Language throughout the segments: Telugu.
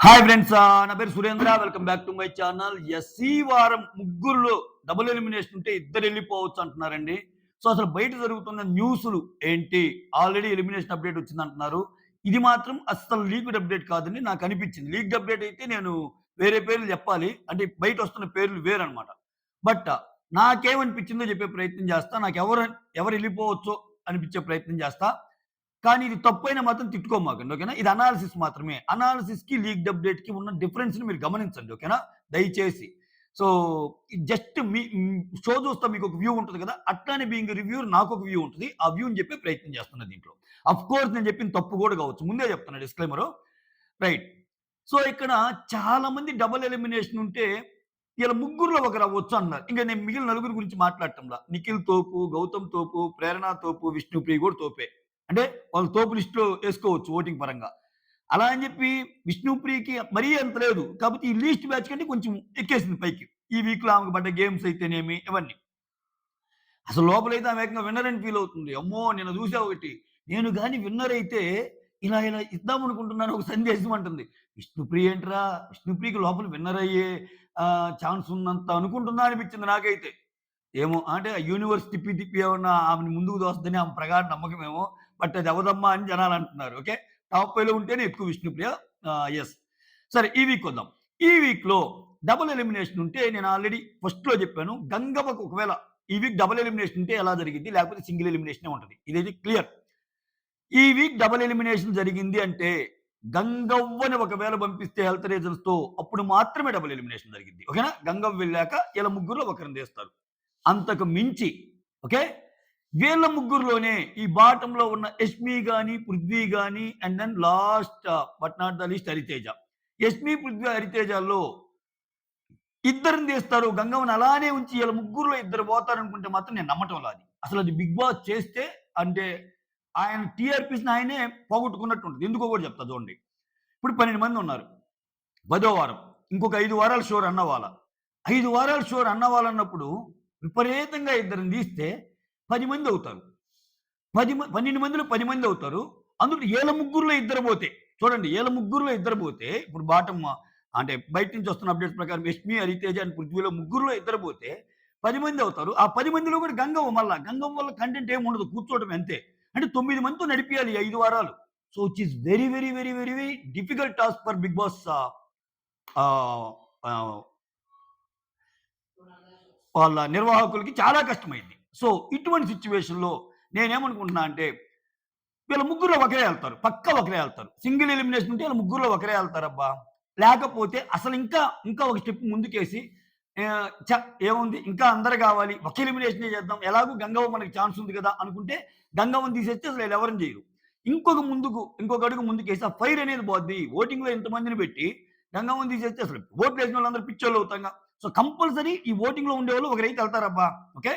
హాయ్ ఫ్రెండ్స్, నా పేరు Surendra. Welcome back to my channel. ఈ వారం ముగ్గురులో డబుల్ ఎలిమినేషన్ ఉంటే ఇద్దరు వెళ్ళిపోవచ్చు అంటున్నారండి. సో అసలు బయట జరుగుతున్న న్యూస్లు ఏంటి? ఆల్రెడీ ఎలిమినేషన్ అప్డేట్ వచ్చిందంటున్నారు. ఇది మాత్రం అస్సలు లీక్డ్ అప్డేట్ కాదండి. నాకు అనిపించింది లీక్డ్ అప్డేట్ అయితే నేను వేరే పేర్లు చెప్పాలి, అంటే బయట వస్తున్న పేర్లు వేరనమాట. బట్ నాకేమనిపించిందో చెప్పే ప్రయత్నం చేస్తా. నాకు ఎవరు వెళ్ళిపోవచ్చో అనిపించే ప్రయత్నం చేస్తా. కానీ ఇది తప్పైనా మాత్రం తిట్టుకోమాకండి, ఓకేనా? ఇది అనాలిసిస్ మాత్రమే. అనాలిసిస్‌కి, లీక్డ్ అప్డేట్‌కి ఉన్న డిఫరెన్స్‌ని మీరు గమనించండి, ఓకేనా? దయచేసి. సో, జస్ట్ షో చూస్తా మీకొక వ్యూ ఉంటది కదా! అట్లానే బీయింగ్ రివ్యూవర్ నాకొక వ్యూ ఉంటది. ఆ వ్యూని చెప్పే ప్రయత్నం చేస్తున్నా దీంట్లో. ఆఫ్‌కోర్స్ నేను చెప్పింది తప్పు కూడా కావచ్చు. ముందే చెప్తున్నా డిస్క్లైమరు. రైట్. సో, ఇక్కడ చాలా మంది డబుల్ ఎలిమినేషన్ ఉంటే ఈళ్ళ ముగ్గురులో ఒకరు అవ్వచ్చు అన్నారు. ఇంక నేను మిగిలిన నలుగురి గురించి మాట్లాడటంలా. నిఖిల్ తోపు, గౌతమ్ తోపు, ప్రేరణ తోపు, విష్ణుప్రియ కూడా తోపే. అంటే వాళ్ళు తోపు లిస్ట్‌లో ఏసుకోవచ్చు ఓటింగ్ పరంగా. అలా అని చెప్పి విష్ణుప్రియకి మరీ అంత లేదు. కాపోతే ఈ లీస్ట్ బ్యాచ్ కంటే కొంచెం ఎక్కేసింది పైకి. ఈ వీక్‌లో ఆమెకు పడ్డ గేమ్స్ అయితేనేమి ఇవన్నీ. అసలు లోపలైతే ఆమె ఏకంగా విన్నర్ అని ఫీల్ అవుతుంది. అమ్మో! నిన్న చూసా ఒకటి. నేను గాని విన్నర్ అయితే ఇలా ఇద్దామనుకుంటున్నాను ఒక సందేశం అంటుంది. విష్ణుప్రియ ఏంట్రా? విష్ణుప్రియకి లోపల విన్నర్ అయ్యే ఛాన్స్ ఉన్నంత అనుకుంటుందా అనిపించింది నాకైతే. ఏమో అంటే యూనివర్స్ తిప్పి ఏమన్నా ఆమెను ముందుకు తోస్తదని ఆమె ప్రగాఢ నమ్మకమేమో. బట్ అది అవ్వదమ్మా అని జనాలు అంటున్నారు. ఓకే. టాప్ 5లో ఉంటేనే ఎక్కువ విష్ణుప్రియ. యెస్. సరే ఈ వీక్ వద్దాం. ఈ వీక్‌లో డబుల్ ఎలిమినేషన్ ఉంటే నేను ఆల్రెడీ ఫస్ట్‌లో చెప్పాను. గంగవ్వకు ఒకవేళ ఈ వీక్ డబుల్ ఎలిమినేషన్ ఉంటే ఎలా జరిగిద్ది? లేకపోతే సింగిల్ ఎలిమినేషనే ఉంటది. ఇదైతే క్లియర్. ఈ వీక్ డబుల్ ఎలిమినేషన్ జరిగింది అంటే గంగవ్వని ఒకవేళ పంపిస్తే హెల్త్ రీజన్స్‌తో అప్పుడు మాత్రమే డబుల్ ఎలిమినేషన్ జరిగిద్ది. ఓకేనా? గంగవ్వ వెళ్ళాక ఈళ్ళ ముగ్గురులో ఒకరిని తీస్తారు. అంతకు మించి ఓకే. వీళ్ళ ముగ్గురులోనే ఈ బాటంలో ఉన్న యష్మి గాని, పృథ్వీ గాని and then last but not the least Hariteja. Yashmi, Prithvi, హరితేజల్లో ఇద్దరిని తీస్తారు. గంగవ్వని అలానే ఉంచి ఈళ్ళ ముగ్గురులో ఇద్దరు పోతారనుకుంటే మాత్రం నేను నమ్మటంలా అది. అసలది బిగ్ బాస్ చేస్తే అంటే ఆయన టీఆర్‌పీస్‌ని ఆయనే పోగొట్టుకున్నట్టు ఉంటది. ఎందుకో కూడా చెప్తా చూడండి. ఇప్పుడు 12 మంది ఉన్నారు. 10వ వారం. ఇంకొక 5 వారాలు షో రన్ అవ్వాల. 5 వారాలు షో రన్ అవ్వాలన్నప్పుడు విపరీతంగా ఇద్దరిని తీస్తే 10 మంది అవుతారు. 12 మందిలో 10 మంది అవుతారు. అందులో ఈళ్ళ ముగ్గురులో ఇద్దరు పోతే చూడండి, ఈళ్ళ ముగ్గురులో ఇద్దరు పోతే ఇప్పుడు బాటమ్ అంటే బయట నుంచి వస్తున్న అప్డేట్స్ ప్రకారం యష్మి, హరితేజ అండ్ పృథ్వీలో ముగ్గురులో ఇద్దరు పోతే 10 మంది అవుతారు. ఆ 10 మందిలో కూడా గంగవ్వ మళ్ళా. గంగవ్వ వల్ల కంటెంట్ ఏమి ఉండదు. కూర్చోవడమే అంతే. అంటే 9 మందితో నడిపియాలి ఈ 5 వారాలు. So which is very difficult task for big boss ah, ah, వాళ్ళ నిర్వాహకులకి చాలా కష్టమైంది. సో ఇటువంటి సిట్యుయేషన్‌లో నేనేమనుకుంటున్నా అంటే వీళ్ళ ముగ్గురులో ఒకరే ఎళ్తారు. పక్కా ఒకరే ఎళ్తారు. సింగిల్ ఎలిమినేషన్ ఉంటే వీళ్ళ ముగ్గురులో ఒకరే ఎళ్తారబ్బా! లేకపోతే అసలు ఇంకా ఒక స్టెప్ ముందుకేసి ఏముంది ఇంకా అందరు గావాలి. ఒక ఎలిమినేషనే చేద్దాం. ఎలాగో గంగవ్వ మనకి ఛాన్స్ ఉంది కదా! అనుకుంటే గంగవ్వని తీసేస్తే అసలు ఈళ్ళెవరిని చేయరు. ఇంకొక అడుగు ముందుకేసి ఆ ఫైర్ అనేది పోద్ది. ఓటింగ్‌లో ఇంతమందిని పెట్టి గంగవ్వని తీసేస్తే అసలు ఓట్లేసినోళ్ళందరూ పిచ్చోళ్ళు అవుతాంగా. సో కంపల్సరీ ఈ ఓటింగ్‌లో ఉండేవాళ్ళు ఒకరైతే ఎళ్తారబ్బా! ఓకే.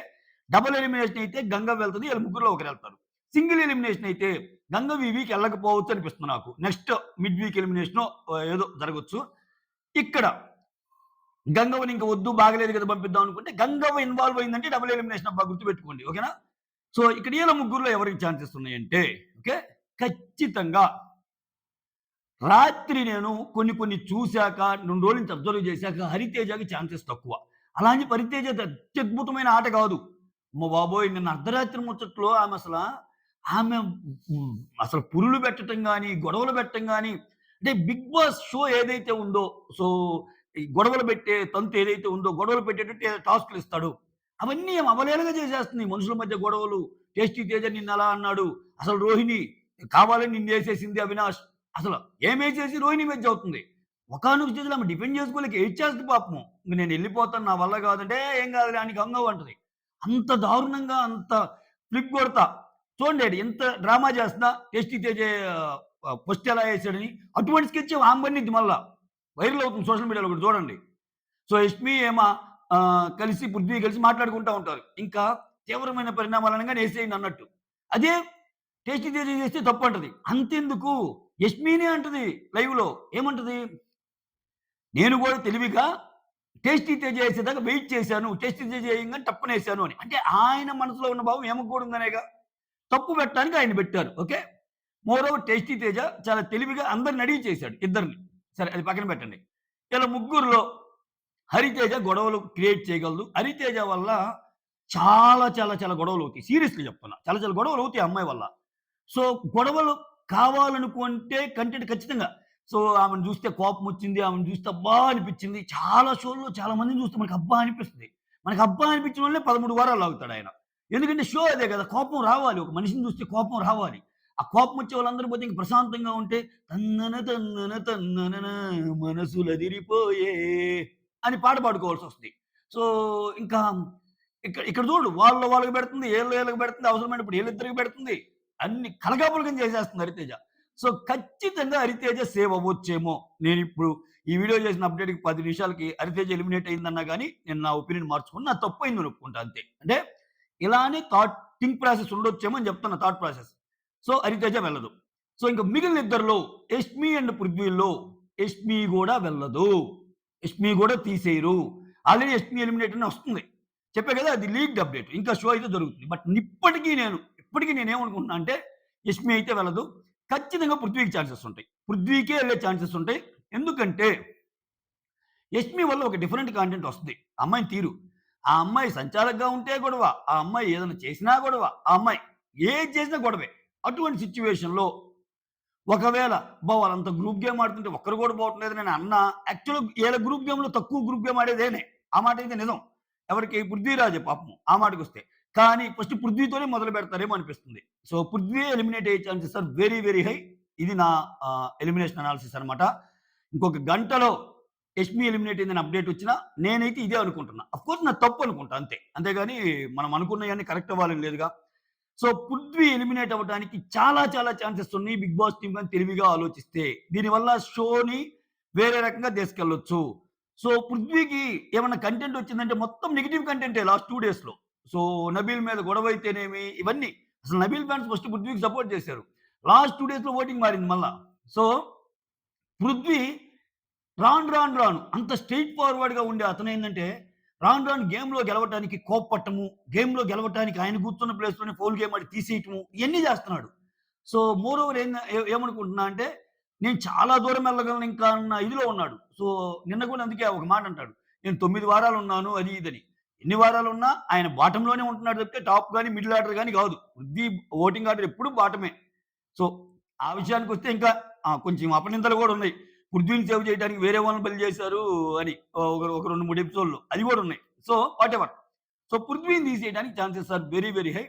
డబుల్ ఎలిమినేషన్ అయితే గంగవ్వ వెళ్తది. ఈళ్ళ ముగ్గురులో ఒకరెళ్తారు. సింగిల్ ఎలిమినేషన్ అయితే గంగవ్వ ఈ వీక్ ఎళ్ళకపోవచ్చు అనిపిస్తుంది నాకు. నెక్స్ట్ మిడ్ వీక్ ఎలిమినేషనో ఏదో జరగొచ్చు. ఇక్కడ గంగవ్వని ఇంక వద్దు బాగలేదు కదా పంపిద్దాం అనుకుంటే గంగవ్వ ఇన్వాల్వ్ అయిందంటే డబుల్ ఎలిమినేషన్ అబ్బా గుర్తుపెట్టుకోండి. ఓకేనా? సో ఇక్కడ ఈళ్ళ ముగ్గురులో ఎవరికి ఛాన్సెస్ ఉన్నాయంటే ఓకే. ఖచ్చితంగా రాత్రి నేను కొన్ని చూసాక 2 రోజుల నుంచి అబ్జర్వ్ చేశాక హరితేజకి ఛాన్సెస్ తక్కువ. అలా అని చెప్పి హరితేజ అత్యద్భుతమైన ఆట కాదు. అమ్మ బాబోయ్! నిన్న అర్ధరాత్రి ముచ్చట్లో ఆమె అసలు పురులు పెట్టటం గాని, గొడవలు పెట్టటం గాని, అంటే బిగ్ బాస్ షో ఏదైతే ఉందో, సో ఈ గొడవలు పెట్టే తంతు ఏదైతే ఉందో, గొడవలు పెట్టేటట్టు టాస్క్‌లు ఇస్తాడు. అవన్నీ ఆమె అవలీలగా చేసేస్తుంది. మనుషుల మధ్య గొడవలు, టేస్టీ తేజ నిన్నలా అన్నాడు. అసలు రోహిణి కావాలని నిన్నేసేసింది అవినాష్. అసలు ఏమేసేసి రోహిణి మీద అవుతుంది. ఒకానొక స్టేజ్‌లో ఆమె డిఫెండ్ చేసుకోలేక ఏడ్చేస్తది పాపం. ఇంక నేనెళ్ళిపోతాను నా వల్ల కాదంటే, "ఏం కాదులే" అని గంగవ్వ అంటది. అంత దారుణంగా అంత ఫ్లిప్ కొడతా. చూడండి ఆడు ఎంత డ్రామా చేస్తున్నా టేస్టీ తేజ ఫస్ట్ ఎలా ఏసాడని. అటువంటి స్కెచ్ ఆమె పన్నిద్ది మళ్ళా. వైరల్ అవుతుంది సోషల్ మీడియాలో ఒకటి చూడండి. సో యష్మి, హేమ కలిసి పృథ్వీ కలిసి మాట్లాడుకుంటా ఉంటారు. ఇంకా తీవ్రమైన పరిణామాలు అనంగానే ఏసేయండి అన్నట్టు. అదే టేస్టీ తేజ చేస్తే తప్పంటది. అంతెందుకు యష్మినే అంటది లైవ్‌లో. ఏమంటది? నేను గూడా తెలివిగా టేస్టీ తేజ ఏసేదాకా వెయిట్ చేశాను. టేస్టీ తేజ ఏయంగానే టప్పునేసాను అని. అంటే ఆయన మనసులో ఉన్న భావం ఈమెకు కూడా ఉందనేగా. తప్పు పెట్టడానికి ఆయన్ని పెట్టారు. ఓకే. మోరోవర్ టేస్టీ తేజ చాలా తెలివిగా అందరిని అడిగి చేశాడు ఇద్దరిని. సరే అది పక్కన పెట్టండి. ఇలా ముగ్గురిలో హరితేజ గొడవలు క్రియేట్ చేయగలదు. హరితేజ వల్ల చాలా గొడవలవుతాయి. సీరియస్‌లీ చెప్తున్నా. చాలా గొడవలవుతాయి ఆ అమ్మాయి వల్ల. సో, గొడవలు కావాలనుకుంటే కంటెంట్ ఖచ్చితంగా. సో, ఆమెను చూస్తే కోపమొచ్చింది. ఆమెను చూస్తే అబ్బా! అనిపిచ్చింది. చాలా షోల్లో చాలా మందిని చూస్తే మనకు అబ్బా! అనిపిస్తది. మనకు అబ్బా! అనిపించినోళ్ళనే 13 వారాలు లాగుతాడాయన. ఎందుకంటే షో అదే కదా! కోపం రావాలి. ఒక మనిషిని చూస్తే కోపం రావాలి. ఆ కోపం వచ్చే వాళ్ళందరూ పోతే ఇంక ప్రశాంతంగా ఉంటే తన్నన మనసులదిరిపోయే అని పాట పాడుకోవాల్సొస్తది. సో, ఇంకా ఇక్కడ చూడు వాళ్ళకి పెడుతుంది, ఈళ్ళకి పెడుతుంది, అవసరమైనప్పుడు ఈళ్ళిద్దరికి పెడుతుంది. అన్ని కలగాపులగం చేసేస్తుంది హరితేజ. సో, ఖచ్చితంగా హరితేజ సేవ్ అవ్వొచ్చేమో! నేనిప్పుడు ఈ వీడియో చేసిన అప్‌డేట్‌కి 10 నిమిషాలకి హరితేజ ఎలిమినేట్ అయిందన్నా గాని, నేను నా ఒపీనియన్ మార్చుకొని నాది తప్పయిందని ఒప్పుకుంటా అంతే. అంటే ఇలానే థింక్ ప్రాసెస్ ఉండొచ్చేమో అని చెప్తున్నా థాట్ ప్రాసెస్. సో, హరితేజ వెళ్ళదు. సో, ఇంక మిగిలిన ఇద్దరిలో యష్మి అండ్ పృథ్వీలో యష్మి గూడా వెళ్ళదు. యష్మి గూడా తీసేయరు. ఆల్రెడీ యష్మి ఎలిమినేట్ అని వస్తుంది. చెప్పా కదా! అది లీక్డ్ అప్‌డేట్. ఇంకా షో అయితే జరుగుతుంది. బట్ ఇప్పటికి నేనేమనుకుంటున్నా అంటే యష్మి అయితే వెళ్ళదు. ఖచ్చితంగా పృథ్వీకి ఛాన్సెస్ ఉంటాయి. పృథ్వీకే ఎళ్ళే ఛాన్సెస్ ఉంటాయి. ఎందుకంటే యష్మి వల్ల ఒక డిఫరెంట్ కంటెంట్ వస్తది. ఆ అమ్మాయిని తీరు. ఆ అమ్మాయి సంచాలకుగా ఉంటే గొడవ. ఆ అమ్మాయి ఏదైనా చేసినా గొడవ. ఆ అమ్మాయి ఏది చేసినా గొడవే. అటువంటి సిట్యుయేషన్‌లో ఒకవేళ అబ్బా! వాళ్ళంత గ్రూప్ గేమ్ ఆడుతుంటే ఒక్కరు కూడా పోవట్లేదు నేను అన్నా యాక్చువల్‌గా ఈళ్ళ గ్రూప్ గేమ్‌లో తక్కువ గ్రూప్ గేమ్ ఆడేది ఈయనే. ఆ మాటైతే నిజం. ఎవరికి పృథ్వీరాజే పాపం. ఆ మాటకొస్తే. కానీ ఫస్ట్ పృథ్వీతోనే మొదలు పెడతారేమో అనిపిస్తుంది. సో, పృథ్వీ ఎలిమినేట్ అయ్యే ఛాన్సెస్ ఆర్ వెరీ హై. ఇది నా ఎలిమినేషన్ అనాలిసిస్ అనమాట. ఇంకొక గంటలో యష్మి ఎలిమినేట్ అయిందని అప్‌డేట్ వచ్చినా నేనైతే ఇదే అనుకుంటున్నా. అఫ్‌కోర్స్ నాది తప్పు అనుకుంటా అంతే. అంతేగాని మనం అనుకున్నయన్నీ కరెక్ట్ అవ్వాలని లేదుగా. సో, పృథ్వీ ఎలిమినేట్ అవ్వడానికి చాలా ఛాన్సెస్ ఉన్నాయి. బిగ్ బాస్ టీమ్ గాని తెలివిగా ఆలోచిస్తే. దీనివల్ల షోని వేరే రకంగా తీసుకెళ్లొచ్చు. సో, పృథ్వీకి ఏమన్నా కంటెంట్ వచ్చిందంటే మొత్తం నెగెటివ్ కంటెంటే లాస్ట్ 2 డేస్‌లో. సో, నబీల్ మీద గొడవైతేనేమి ఇవన్నీ. అసలు నబీల్ ఫ్యాన్స్ ఫస్ట్ పృథ్వీకి సపోర్ట్ చేశారు. లాస్ట్ 2 డేస్‌లో ఓటింగ్ మారింది మళ్ళా. సో, పృథ్వీ రాను అంత స్ట్రెయిట్ ఫార్వర్డ్‌గా ఉండే అతనేందంటే రాను గేమ్‌లో గెలవటానికి కోప్పట్టము, గేమ్‌లో గెలవటానికి ఆయన కూర్చున్న ప్లేస్‌లోనే ఫౌల్ గేమ్ ఆడి తీసేయటము ఇయన్నీ చేస్తున్నాడు. సో, మోర్ ఓవర్ ఏమనుకుంటున్నా అంటే నేను చాలా దూరం వెళ్ళగలను ఇంకా అన్న ఇదిలో ఉన్నాడు. సో, నిన్న కూడా అందుకే ఒక మాట అంటాడు. నేను 9 వారాలు ఉన్నాను అది ఇదని. ఎన్ని వారాలున్నా ఆయన బాటమ్‌లోనే ఉంటున్నాడు తప్పితే టాప్ గాని, మిడిల్ ఆర్డర్ గాని కాదు. పృథ్వీ ఓటింగ్ ఆర్డర్ ఎప్పుడు బాటమే. సో, ఆ విషయానికొస్తే ఇంకా కొంచెం అపనిందలు గూడా ఉన్నాయి. పృథ్వీని సేవ్ చేయడానికి వేరే వాళ్ళని బలి చేశారు అని. ఒక 2, 3 ఎపిసోడ్‌లు అవి గూడా ఉన్నాయి. So, whatever. సో, పృథ్వీని తీసేయడానికి ఛాన్సెస్ ఆర్ వెరీ హై.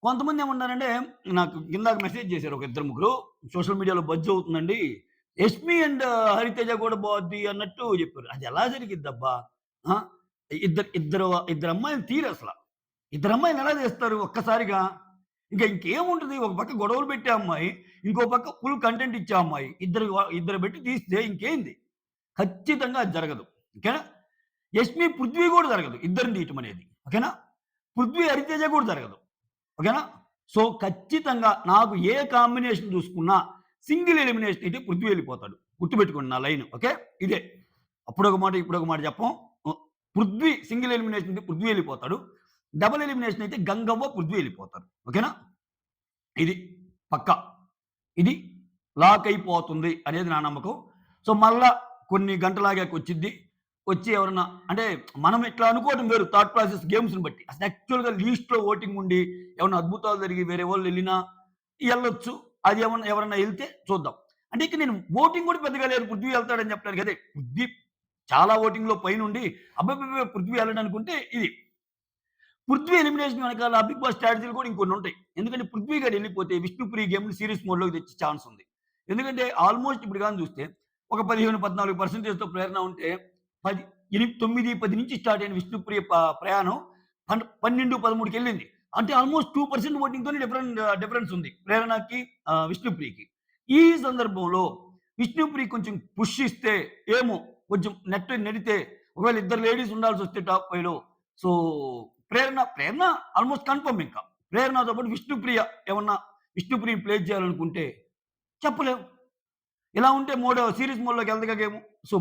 కొంతమంది ఏమన్నారంటే నాకు కిందక మెసేజ్ చేశారు ఒక ఇద్దరు, ముగ్గురు. సోషల్ మీడియాలో బజ్ అవుతుందండి. యష్మి అండ్ హరితేజ కూడా పోద్ది అన్నట్టు చెప్పారు. అది ఎలా జరిగిద్దబ్బా? ఆ! ఇద్దరు అమ్మాయిలు తీరసల. ఇద్దరు అమ్మాయిలని ఎలా తీస్తారు ఒక్కసారిగా? ఇంకేముంటది? ఒక పక్క గొడవలు పెట్టే అమ్మాయి, ఇంకో పక్క ఫుల్ కంటెంట్ ఇచ్చే అమ్మాయి. ఇద్దరు పెట్టి తీస్తే ఇంకేంది? ఖచ్చితంగా అది జరగదు. ఓకేనా? యష్మి, పృథ్వీ కూడా జరగదు. ఇద్దరిని తీయటం అనేది. ఓకేనా? పృథ్వీ, హరితేజ కూడా జరగదు. ఓకేనా? సో, ఖచ్చితంగా నాకు ఏ కాంబినేషన్ చూసుకున్నా సింగిల్ ఎలిమినేషన్ అయితే పృథ్వీ వెళ్ళిపోతాడు. గుర్తుపెట్టుకోండి నా లైన్. ఓకే? ఇదే. అప్పుడొక మాట, ఇప్పుడొక మాట చెప్పం. పృథ్వీ సింగిల్ ఎలిమినేషన్ అయితే పృథ్వీ వెళ్ళిపోతాడు. డబుల్ ఎలిమినేషన్ అయితే గంగవ్వ, పృథ్వీ వెళ్ళిపోతారు. ఓకేనా? ఇది పక్కా. ఇది లాక్ అయిపోతుంది అనేది నా నమ్మకం. సో, మళ్ళా కొన్ని గంటలాగాక వచ్చిద్ది. వచ్చి ఎవరన్నా అంటే మనం ఇట్లా అనుకోవడం వేరు థాట్ ప్రాసెస్ గేమ్స్‌ని బట్టి. అసలు యాక్చువల్‌గా లీస్ట్‌లో ఓటింగ్ ఉండి ఏమన్నా అద్భుతాలు జరిగి వేరే వాళ్ళు ఎళ్ళినా ఎళ్ళొచ్చు. అది ఎవరన్నా ఎళ్తే చూద్దాం. అంటే ఇక నేను ఓటింగ్ కూడా పెద్దగా లేదు. పృథ్వీ ఎళ్తాడని చెప్పడానికి అదే పృథ్వీ చాలా ఓటింగ్‌లో పైనుండి అబ్బబ్బబ్బే! పృథ్వీ ఎళ్ళడనుకుంటే ఇది. పృథ్వీ ఎలిమినేషన్ వెనకాల బిగ్ బాస్ స్ట్రాటజీలు కూడా ఇంకొన్నుంటాయి. ఎందుకంటే పృథ్వీ గాడు ఎళ్ళిపోతే విష్ణుప్రియ గేమ్‌ని సీరీస్ మోడ్‌లోకి తెచ్చే ఛాన్స్ ఉంది. ఎందుకంటే ఆల్‌మోస్ట్ ఇప్పుడు గాని చూస్తే ఒక 15, 14%తో ప్రేరణ ఉంటే 9, 10 నుంచి స్టార్ట్ అయిన విష్ణుప్రియ ప్రయాణం 12, 13కెళ్ళింది. అంటే ఆల్‌మోస్ట్ 2% ఓటింగ్‌తోనే డిఫరెన్స్ ఉంది. ప్రేరణకి, విష్ణుప్రియకి. ఈ సందర్భంలో విష్ణుప్రియ కొంచెం పుష్ ఇస్తే ఏమో కొంచెం నెడితే ఒకవేళ ఇద్దరు లేడీస్ ఉండాల్సొస్తే టాప్ 5లో సో, ప్రేరణ ఆల్‌మోస్ట్ కన్ఫర్మ్ ఇంకా. ప్రేరణతో పాటు విష్ణుప్రియ ఏమన్నా విష్ణుప్రియని ప్లేస్ చేయాలనుకుంటే చెప్పలేం. ఇలా ఉంటే సీరీస్ మోడ్‌లోకి ఎళ్తగా గేము. సో,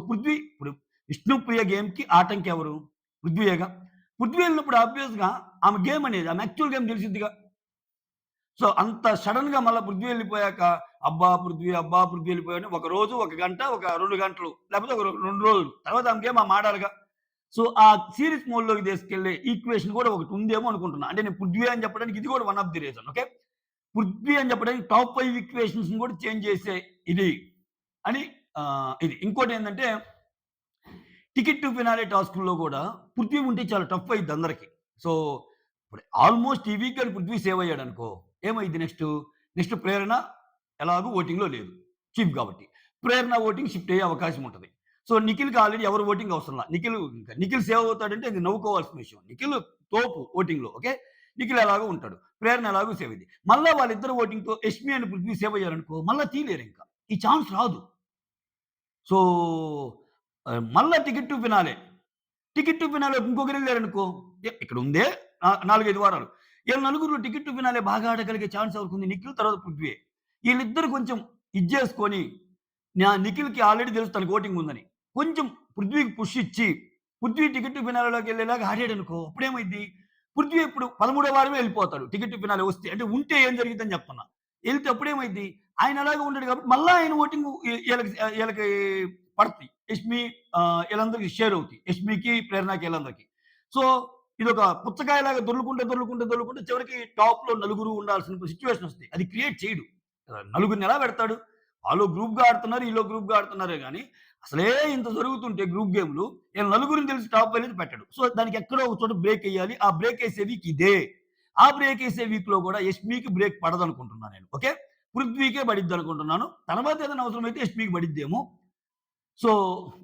ఇప్పుడు విష్ణుప్రియ గేమ్‌కి ఆటంకి ఎవరు? పృథ్వీయేగా. పృథ్వీ ఎళ్ళినప్పుడు ఆబ్వియస్‌గా ఆమె యాక్చువల్ గేమ్ తెలిసిద్దిగా. సో, అంత సడెన్‌గా మళ్ళా పృథ్వీ వెళ్ళిపోయాక, అబ్బా! పృథ్వీ వెళ్ళిపోయాడని ఒక రోజు, ఒక గంట, ఒక 2 గంటలు లేకపోతే ఒక 2 రోజులు. తర్వాత ఆమెకేం మాటాడగా. సో, ఆ సీరీస్ మోడ్‌లోకి తీసుకెళ్ళే ఈక్వేషన్ కూడా ఒకటి ఉందేమో అనుకుంటున్నా. అంటే నేను పృథ్వీ అని చెప్పడానికి ఇది కూడా one of the reason. Okay. Prithvi అని చెప్పడానికి టాప్ 5 ఈక్వేషన్స్‌ని కూడా చేంజ్ చేసే ఇది అని ఇది. ఇంకోటేందంటే టికెట్ టు ఫినాలే టాస్క్‌లో కూడా పృథ్వీ ఉంటే చాలా టఫ్ అయిద్ది అందరికి. సో, ఇప్పుడు ఆల్‌మోస్ట్ ఈ వీక్ గాని పృథ్వీ సేవ్ అయ్యాడనుకో ఏమైద్ది నెక్స్టు? నెక్స్ట్ ప్రేరణ ఎలాగో ఓటింగ్‌లో లేదు. చీఫ్ కాబట్టి. ప్రేరణ ఓటింగ్ షిఫ్ట్ అయ్యే అవకాశం ఉంటది. సో, నిఖిల్‌కి ఆల్రెడీ ఎవరు ఓటింగ్ అవసరంలా. నిఖిల్ సేవ్ అవుతాడంటే ఇది నవ్వుకోవాల్సిన విషయం. నిఖిల్ తోపు ఓటింగ్‌లో. ఓకే. నిఖిల్ ఎలాగో ఉంటాడు. ప్రేరణ ఎలాగో సేవ్ అయ్యిద్ది. మళ్ళా వాళ్ళిద్దరు ఓటింగ్‌తో యష్మి అండ్ పృథ్వీ సేవ్ అయ్యారనుకో మళ్ళా తీయలేరింక. ఈ ఛాన్స్ రాదు. సో, మళ్ళా ticket to finale. Ticket to finale ఇంకొకరెళ్లారనుకో ఇక్కడ ఉందే 4, 5 వారాలు. ఈళ్ళ నలుగురిలో టికెట్ టు ఫినాలే బాగా ఆడగలిగే ఛాన్స్ ఎవరికుంది? నిఖిల్ తర్వాత పృథ్వీయే. ఈళ్ళిద్దరు కొంచెం ఇది చేసుకొని నిఖిల్‌కి ఆల్రెడీ తెలుసు తనకి ఓటింగ్ ఉందని. కొంచెం పృథ్వీకి పుష్ ఇచ్చి, పృథ్వీ టికెట్ టు ఫినాలేలోకెళ్ళేలాగా ఆడాడనుకో అప్పుడేమైద్ది? పృథ్వీ ఇప్పుడు 13వ వారమే ఎళ్ళిపోతాడు. టికెట్ టు ఫినాలే వస్తే. అంటే ఉంటే ఏం జరిగిద్దని చెప్తున్నా. ఎళ్తే అప్పుడేమైద్ది? ఆయన అలాగే ఉండడు కాబట్టి మళ్ళా ఆయన ఓటింగు ఈళ్ళకి పడతాయి. యష్మి ఈళ్ళందరికి షేర్ అవుతాయి. యష్మికి, ప్రేరణకి ఈళ్ళందరికి. సో, ఇదొక పుచ్చకాయలాగా దొర్లుకుంటే చివరికి టాప్‌లో నలుగురు ఉండాల్సిన సిట్యుయేషన్ వస్తది. అది క్రియేట్ చేయడు. నలుగురిని ఎలా పెడతాడు? ఆళ్ళు గ్రూప్‌గా ఆడుతున్నారు, ఈళ్ళు గ్రూప్‌గా ఆడుతున్నారే గాని, అసలే ఇంత జరుగుతుంటే గ్రూప్ గేమ్‌లు, ఈళ్ళ నలుగురిని తెలిసి టాప్ అనేది పెట్టడు. సో, దానికి ఎక్కడో ఒక చోట బ్రేక్ ఎయ్యాలి. ఆ బ్రేక్ ఏసే వీక్ ఇదే. ఆ బ్రేక్ ఏసే వీక్‌లో గూడా యష్మికి బ్రేక్ పడదనుకుంటున్నా నేను. ఓకే. పృథ్వీకే పడిద్దనుకుంటున్నాను. తర్వాత ఏదైనా అవసరమైతే యష్మికి పడిద్దేమో. సో,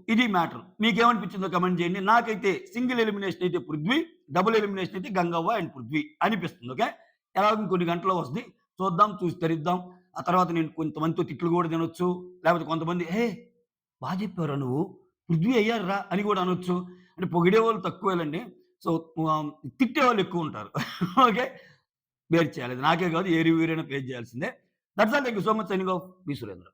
ఇది మ్యాటర్. మీకేమనిపించిందో కామెంట్ చేయండి. నాకైతే సింగిల్ ఎలిమినేషన్ అయితే పృథ్వీ, డబుల్ ఎలిమినేషన్ అయితే గంగవ్వ అండ్ పృథ్వీ అనిపిస్తుంది. ఓకే. ఎలాగో ఇంకొన్ని గంటల్లో వస్తది. చూద్దాం, చూసి తరిద్దాం. ఆ తర్వాత నేను కొంతమందితో తిట్లు గూడా తినొచ్చు. లేకపోతే కొంతమంది బా చెప్పావురా నువ్వు. పృథ్వీ అయ్యారురా అని గూడా అనొచ్చు. అంటే పొగిడేవాళ్ళు తక్కువేలెండి. సో, తిట్టేవాళ్ళు ఎక్కువుంటారు. ఓకే. బేర్ చేయాలి. అది నాకే కాదు ఏ రివ్యూయర్ అయినా ఫేస్ చేయాల్సిందే. That's all. Thank you so much. Signing off. Me Surendra.